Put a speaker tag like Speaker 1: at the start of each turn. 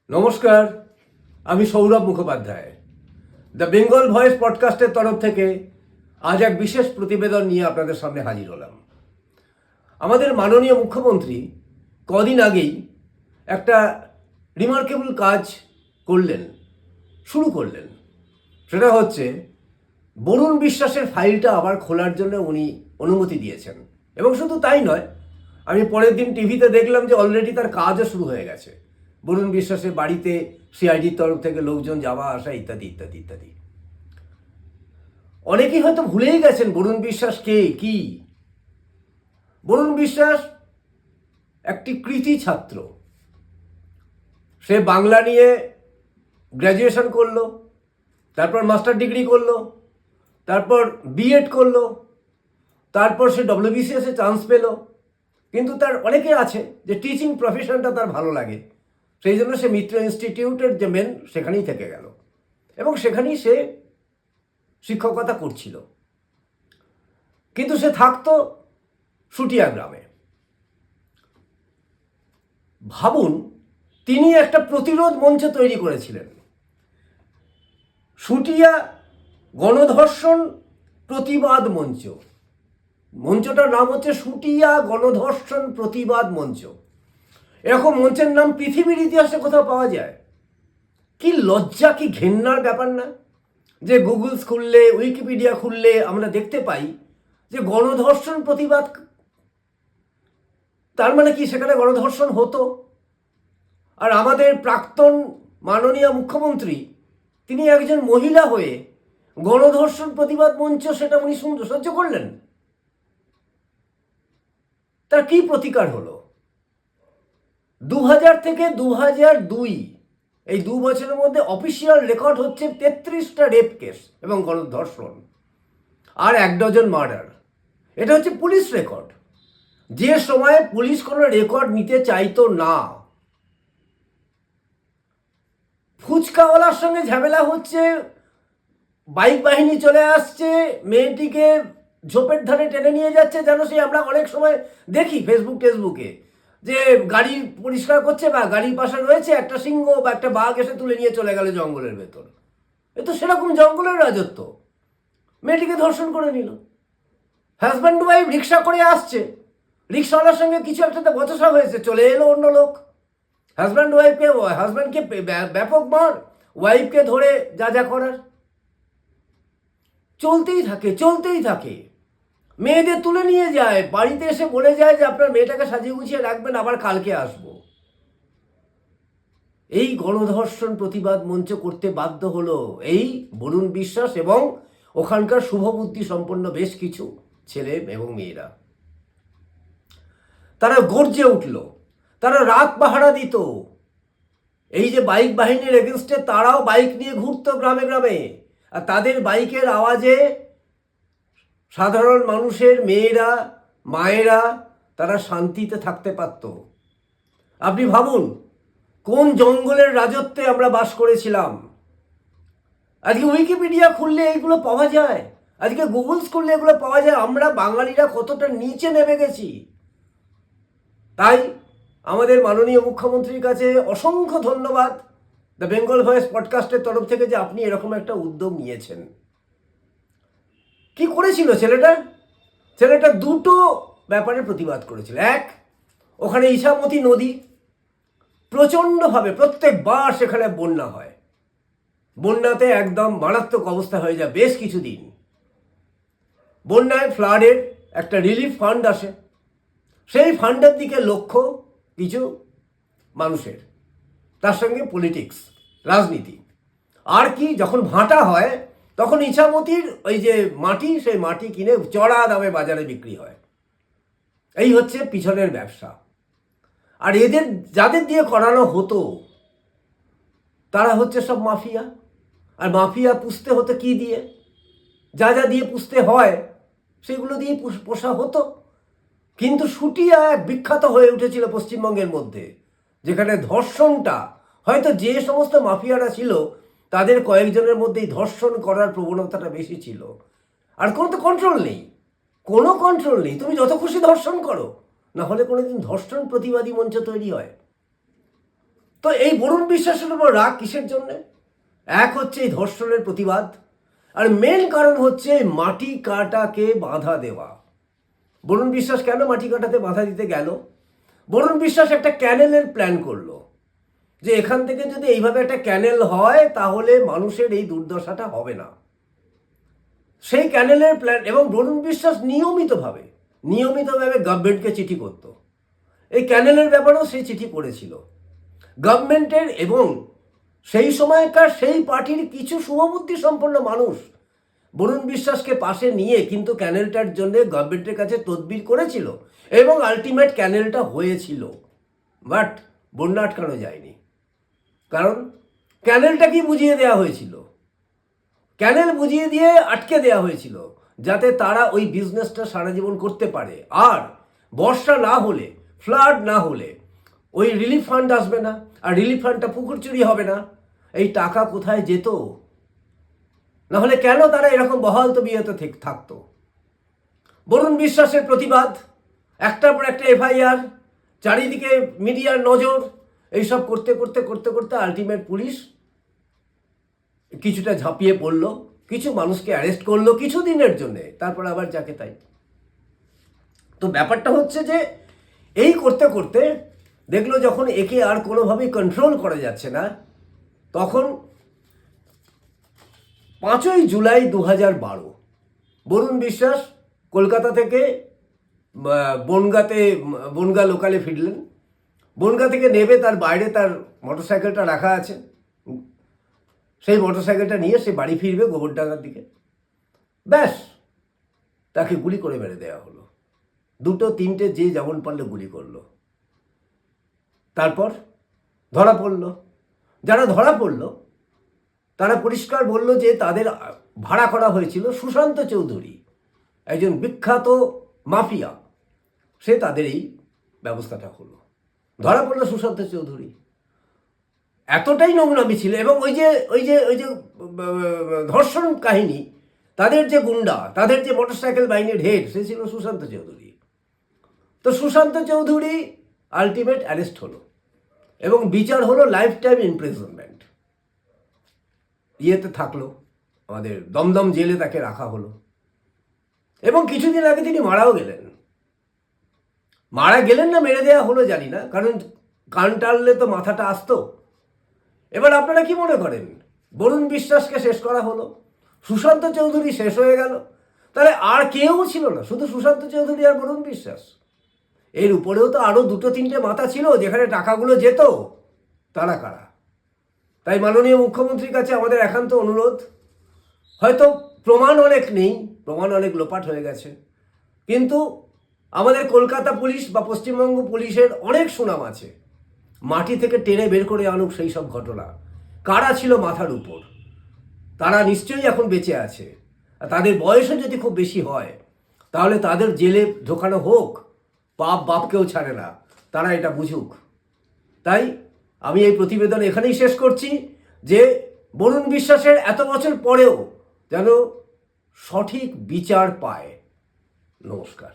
Speaker 1: নমস্কার, আমি Sourav Mukhopadhyay. The Bengal voice পডকাস্টের তরফ থেকে আজ এক বিশেষ প্রতিবেদন নিয়ে আপনাদের সামনে হাজির হলাম। আমাদের মাননীয় মুখ্যমন্ত্রী কদিন আগেই একটা রিমার্কেবল কাজ শুরু করলেন। সেটা হচ্ছে বরুণ বিশ্বাসের ফাইলটা আবার খোলার জন্য উনি অনুমতি দিয়েছেন। এবং শুধু তাই নয়, আমি পরের দিন টিভিতে দেখলাম যে অলরেডি তার কাজও শুরু হয়ে গেছে। বরুণ বিশ্বাসের বাড়িতে সিআইডির তরফ থেকে লোকজন যাওয়া আসা ইত্যাদি ইত্যাদি ইত্যাদি। অনেকেই হয়তো ভুলেই গেছেন বরুণ বিশ্বাস কে, কি। বরুণ বিশ্বাস একটি কৃতি ছাত্র। সে বাংলা নিয়ে গ্র্যাজুয়েশন করলো, তারপর মাস্টার ডিগ্রি করলো, তারপর বিএড করলো, তারপর সে ডব্লিউবিসিএসে চান্স পেল। কিন্তু তার অনেকে আছে যে টিচিং প্রফেশনটা তার ভালো লাগে, সেই জন্য সে মিত্র ইনস্টিটিউটের যে মেন সেখানেই থেকে গেল এবং সেখানেই সে শিক্ষকতা করছিল। কিন্তু সে থাকতো শুটিয়া গ্রামে। ভাবুন, তিনি একটা প্রতিরোধ মঞ্চ তৈরি করেছিলেন, শুটিয়া গণধর্ষণ প্রতিবাদ মঞ্চ। মঞ্চটার নাম হচ্ছে শুটিয়া গণধর্ষণ প্রতিবাদ মঞ্চ। এরকম মঞ্চের নাম পৃথিবীর ইতিহাসে কোথাও পাওয়া যায়? কি লজ্জা, কি ঘেন্নার ব্যাপার না যে গুগল খুললে, উইকিপিডিয়া খুললে আমরা দেখতে পাই যে গণধর্ষণ প্রতিবাদ। তার মানে কি সেখানে গণধর্ষণ হতো? আর আমাদের প্রাক্তন মাননীয় মুখ্যমন্ত্রী তিনি একজন মহিলা হয়ে গণধর্ষণ প্রতিবাদ মঞ্চ সেটা উনি সহ্য করলেন। তার কি প্রতিকার হলো? 2000 থেকে 2002 এই 2 বছরের মধ্যে অফিসিয়াল রেকর্ড হচ্ছে 33টা রেপ কেস এবং গণধর্ষণ আর 1 ডজন মার্ডার। এটা হচ্ছে পুলিশ রেকর্ড। যে সময়ে পুলিশ কোনো রেকর্ড নিতে চাইতো না। ফুচকাওয়ালার সঙ্গে ঝামেলা হচ্ছে, বাইক বাহিনী চলে আসছে, মেয়েটিকে ঝোপের ধারে টেনে নিয়ে যাচ্ছে, যেন সে আমরা অনেক সময় দেখি ফেসবুকে যে গাড়ি পরিষ্কার করছে বা গাড়ির পাশে রয়েছে একটা সিংহ বা একটা বাঘ এসে তুলে নিয়ে চলে গেল জঙ্গলের ভেতর। এ তো সেরকম জঙ্গলের রাজত্ব। মেয়েটিকে ধর্ষণ করে নিল। হাজব্যান্ড ওয়াইফ রিক্সা করে আসছে, রিক্সাওয়ালার সঙ্গে কিছু একটাতে বচসা হয়েছে, চলে এলো অন্য লোক। হাজব্যান্ডকে ব্যাপক মার, ওয়াইফকে ধরে যা করার। চলতেই থাকে। মেয়েদের তুলে নিয়ে যায়, বাড়িতে এসে বলে যায় যে আপনার মেয়েটাকে সাজিয়ে গুছিয়ে রাখবেন, আবার কালকে আসবো। এই গণধর্ষণ প্রতিবাদ মঞ্চ করতে বাধ্য হলো এই বরুণ বিশ্বাস এবং ওখানকার শুভবুদ্ধি সম্পন্ন বেশ কিছু ছেলে এবং মেয়েরা। তারা গর্জে উঠল, তারা রাত পাহারা দিত। এই যে বাইক বাহিনীর এগেনস্টে তারাও বাইক নিয়ে ঘুরতো গ্রামে গ্রামে, আর তাদের বাইকের আওয়াজে সাধারণ মানুষের মেয়েরা, মায়েরা তারা শান্তিতে থাকতে পারত। আপনি ভাবুন কোন জঙ্গলের রাজত্বে আমরা বাস করেছিলাম। আজকে উইকিপিডিয়া খুললে এগুলো পাওয়া যায়, আজকে গুগলস খুললে এগুলো পাওয়া যায়। আমরা বাঙালিরা কতটা নিচে নেমে গেছি। তাই আমাদের মাননীয় মুখ্যমন্ত্রীর কাছে অসংখ্য ধন্যবাদ দ্য বেঙ্গল ভয়েস পডকাস্টের তরফ থেকে যে আপনি এরকম একটা উদ্যোগ নিয়েছেন। কি করেছিল ছেলেটা দুটো ব্যাপারে প্রতিবাদ করেছিল। এক, ওখানে ইছামতি নদী প্রচণ্ডভাবে প্রত্যেকবার সেখানে বন্যা হয়, বন্যাতে একদম মারাত্মক অবস্থা হয়ে যায় বেশ কিছুদিন। বন্যায় ফ্লাডের একটা রিলিফ ফান্ড আসে, সেই ফান্ডের দিকে লক্ষ্য কিছু মানুষের, তার সঙ্গে পলিটিক্স, রাজনীতি। আর কি, যখন ভাটা হয় তখন ইছামতির ওই যে মাটি, সেই মাটি কিনে চড়া দামে বাজারে বিক্রি হয়। এই হচ্ছে পিছনের ব্যবসা। আর এদের যাদের দিয়ে করানো হতো তারা হচ্ছে সব মাফিয়া। আর মাফিয়া পুষতে হতো কি দিয়ে? যা দিয়ে পুষতে হয় সেগুলো দিয়ে পোষা হতো। কিন্তু শুটিয়া এক বিখ্যাত হয়ে উঠেছিল পশ্চিমবঙ্গের মধ্যে, যেখানে ধর্ষণটা হয়তো যে সমস্ত মাফিয়ারা ছিল তাদের কয়েকজনের মধ্যেই ধর্ষণ করার প্রবণতাটা বেশি ছিল। আর কোনো কন্ট্রোল নেই। তুমি যত খুশি ধর্ষণ করো, না হলে কোনোদিন ধর্ষণ প্রতিবাদী মঞ্চ তৈরি হয়? তো এই বরুণ বিশ্বাসের উপর রাগ কিসের জন্যে? এক হচ্ছে এই ধর্ষণের প্রতিবাদ, আর মেন কারণ হচ্ছে মাটি কাটাকে বাধা দেওয়া। বরুণ বিশ্বাস কেন মাটি কাটাতে বাধা দিতে গেল? বরুণ বিশ্বাস একটা ক্যানেলের প্ল্যান করলো, যে এখান থেকে যদি এইভাবে একটা ক্যানেল হয় তাহলে মানুষের এই দুর্দশাটা হবে না। সেই ক্যানেলের প্ল্যান, এবং বরুণ বিশ্বাস নিয়মিতভাবে গভর্নমেন্টকে চিঠি করত। এই ক্যানেলের ব্যাপারেও সেই চিঠি করেছিল গভর্নমেন্টের, এবং সেই সময়কার সেই পার্টির কিছু শুভবুদ্ধি সম্পন্ন মানুষ বরুণ বিশ্বাসকে পাশে নিয়ে কিন্তু ক্যানেলটার জন্য গভর্নমেন্টের কাছে তদবির করেছিল, এবং আলটিমেট ক্যানেলটা হয়েছিল। বাট বন্যা আটকানো যায়নি, কারণ ক্যানেলটা কি বুঝিয়ে দেওয়া হয়েছিল, ক্যানেল বুঝিয়ে দিয়ে আটকে দেওয়া হয়েছিল, যাতে তারা ওই বিজনেসটা সারা জীবন করতে পারে। আর বর্ষা না হলে, ফ্লাড না হলে ওই রিলিফ ফান্ড আসবে না, আর রিলিফ ফান্ডটা পুকুর চুরি হবে না। এই টাকা কোথায় যেত? না হলে কেন তারা এরকম বহাল তবিয়তে থাকতো? বরুণ বিশ্বাসের প্রতিবাদ, একটার পর একটা এফআইআর, চারিদিকে মিডিয়ার নজর, এইসব করতে করতে করতে করতে আলটিমেট পুলিশ কিছুটা ঝাঁপিয়ে পড়লো, কিছু মানুষকে অ্যারেস্ট করলো কিছুদিনের জন্যে, তারপর আবার যাকে তাই। তো ব্যাপারটা হচ্ছে যে এই করতে করতে দেখলো যখন একে আর কোনোভাবেই কন্ট্রোল করা যাচ্ছে না, তখন 5ই জুলাই 2012 বরুণ বিশ্বাস কলকাতা থেকে বনগা লোকালে ফিরলেন। বনগা থেকে নেবে তার বাইরে তার মোটরসাইকেলটা রাখা আছে, সেই মোটরসাইকেলটা নিয়ে সে বাড়ি ফিরবে গোবরডাঙ্গার দিকে। ব্যাস, তাকে গুলি করে মেরে দেওয়া হলো। 2-3টে যে যেমন পারলে গুলি করলো। তারপর ধরা পড়ল। যারা ধরা পড়ল তারা পরিষ্কার বলল যে তাদের ভাড়া করা হয়েছিল সুশান্ত চৌধুরী, একজন বিখ্যাত মাফিয়া, সে তাদের এই ব্যবস্থাটা হলো। ধরা পড়ল সুশান্ত চৌধুরী। এতটাই নোংরামি ছিল, এবং ওই যে ধর্ষণ কাহিনী, তাদের যে গুন্ডা, তাদের যে মোটরসাইকেল বাহিনীর হেড, সে ছিল সুশান্ত চৌধুরী। তো সুশান্ত চৌধুরী আলটিমেট অ্যারেস্ট হলো, এবং বিচার হলো লাইফ টাইম ইমপ্রিজনমেন্ট। ইয়েতে থাকলো, আমাদের দমদম জেলে তাকে রাখা হলো, এবং কিছুদিন আগে তিনি মারাও গেলেন। মারা গেলেন না মেরে দেওয়া হলো জানি না, কারণ কান টানলে তো মাথাটা আসতো। এবার আপনারা কি মনে করেন, বরুণ বিশ্বাসকে শেষ করা হলো, সুশান্ত চৌধুরী শেষ হয়ে গেল, তাহলে আর কেউ ছিল না, শুধু সুশান্ত চৌধুরী আর বরুণ বিশ্বাস। এর উপরেও তো আরও 2-3টে মাথা ছিল যেখানে টাকাগুলো যেত, তারা কারা? তাই মাননীয় মুখ্যমন্ত্রীর কাছে আমাদের একান্ত অনুরোধ, হয়তো প্রমাণ অনেক নেই, প্রমাণ অনেক লোপাট হয়ে গেছে, কিন্তু আমাদের কলকাতা পুলিশ বা পশ্চিমবঙ্গ পুলিশের অনেক সুনাম আছে, মাটি থেকে টেনে বের করে আনুক সেই সব ঘটনা। কারা ছিল মাথার উপর, তারা নিশ্চয়ই এখন বেঁচে আছে। আর তাদের বয়সও যদি খুব বেশি হয় তাহলে তাদের জেলে ঢোকানো হোক, পাপ বাপকেও ছাড়ে না, তারা এটা বুঝুক। তাই আমি এই প্রতিবেদন এখানেই শেষ করছি, যে বরুণ বিশ্বাসের এত বছর পরেও যেন সঠিক বিচার পায়। নমস্কার।